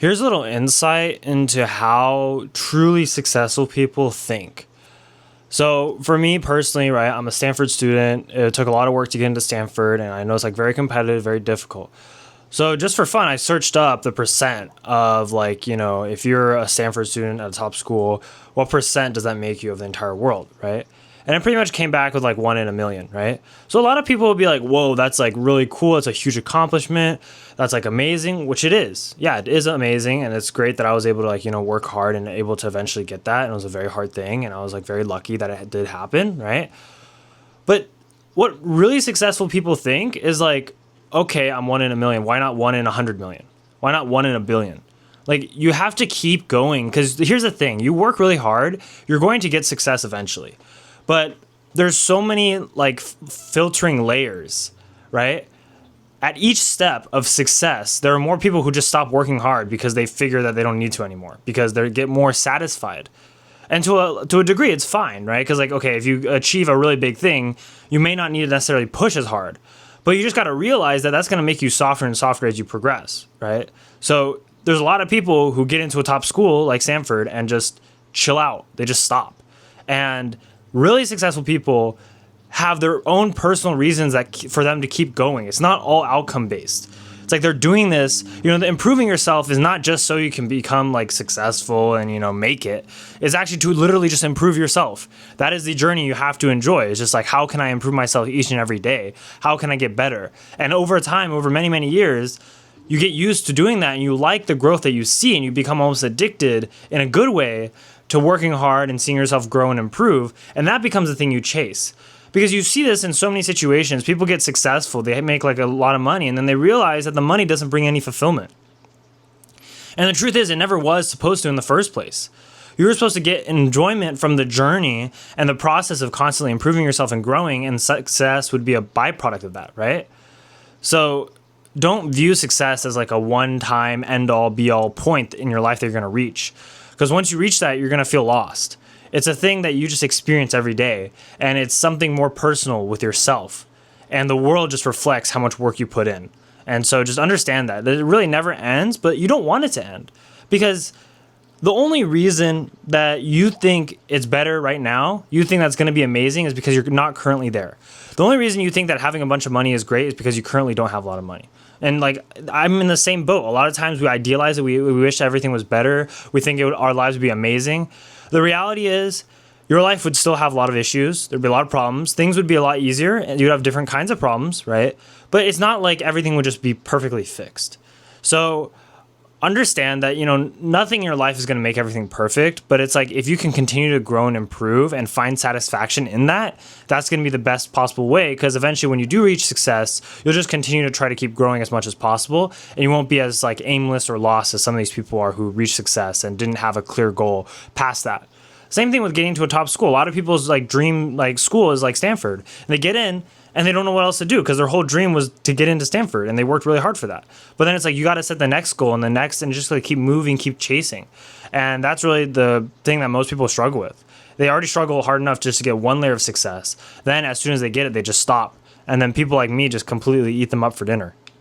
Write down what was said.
Here's a little insight into how truly successful people think. So for me personally, right, I'm a Stanford student. It took a lot of work to get into Stanford, and I know it's like very competitive, very difficult. So just for fun, I searched up the percent of like, if you're a Stanford student at a top school, what percent does that make you of the entire world, right? And it pretty much came back with like 1 in 1,000,000, right? So a lot of people will be like, whoa, that's like really cool. It's a huge accomplishment. That's like amazing, which it is. Yeah, it is amazing. And it's great that I was able to like, work hard and able to eventually get that. And it was a very hard thing. And I was like very lucky that it did happen, right? But what really successful people think is like, okay, I'm 1 in 1,000,000. Why not 1 in 100 million? Why not 1 in 1 billion? Like you have to keep going because here's the thing. You work really hard. You're going to get success eventually. But there's so many like filtering layers, right? At each step of success, there are more people who just stop working hard because they figure that they don't need to anymore because they get more satisfied. And to a degree, it's fine, right? Because like, okay, if you achieve a really big thing, you may not need to necessarily push as hard, but you just got to realize that that's going to make you softer and softer as you progress, right? So there's a lot of people who get into a top school like Stanford and just chill out. They just stop. And really successful people have their own personal reasons for them to keep going. It's not all outcome based. It's like they're doing this, the improving yourself is not just so you can become like successful and, make it. It's actually to literally just improve yourself. That is the journey you have to enjoy. It's just like, how can I improve myself each and every day? How can I get better? And over time, over many, many years, you get used to doing that and you like the growth that you see and you become almost addicted in a good way to working hard and seeing yourself grow and improve. And that becomes the thing you chase. Because you see this in so many situations. People get successful, they make like a lot of money, and then they realize that the money doesn't bring any fulfillment. And the truth is, it never was supposed to in the first place. You were supposed to get enjoyment from the journey and the process of constantly improving yourself and growing, and success would be a byproduct of that, right? So don't view success as like a one-time end-all, be-all point in your life that you're going to reach. Because once you reach that, you're going to feel lost. It's a thing that you just experience every day. And it's something more personal with yourself. And the world just reflects how much work you put in. And so just understand that it really never ends, but you don't want it to end. Because the only reason that you think it's better right now, you think that's going to be amazing, is because you're not currently there. The only reason you think that having a bunch of money is great is because you currently don't have a lot of money. And like, I'm in the same boat. A lot of times we idealize it. We wish everything was better. We think our lives would be amazing. The reality is your life would still have a lot of issues. There'd be a lot of problems. Things would be a lot easier and you'd have different kinds of problems, right? But it's not like everything would just be perfectly fixed. So understand that, nothing in your life is going to make everything perfect, but it's like if you can continue to grow and improve and find satisfaction in that, that's going to be the best possible way, because eventually when you do reach success, you'll just continue to try to keep growing as much as possible, and you won't be as like aimless or lost as some of these people are who reach success and didn't have a clear goal past that. Same thing with getting to a top school. A lot of people's like dream like school is like Stanford, and they get in and they don't know what else to do because their whole dream was to get into Stanford and they worked really hard for that. But then it's like you got to set the next goal and the next, and just like keep moving, keep chasing. And that's really the thing that most people struggle with. They already struggle hard enough just to get one layer of success. Then as soon as they get it, they just stop. And then people like me just completely eat them up for dinner.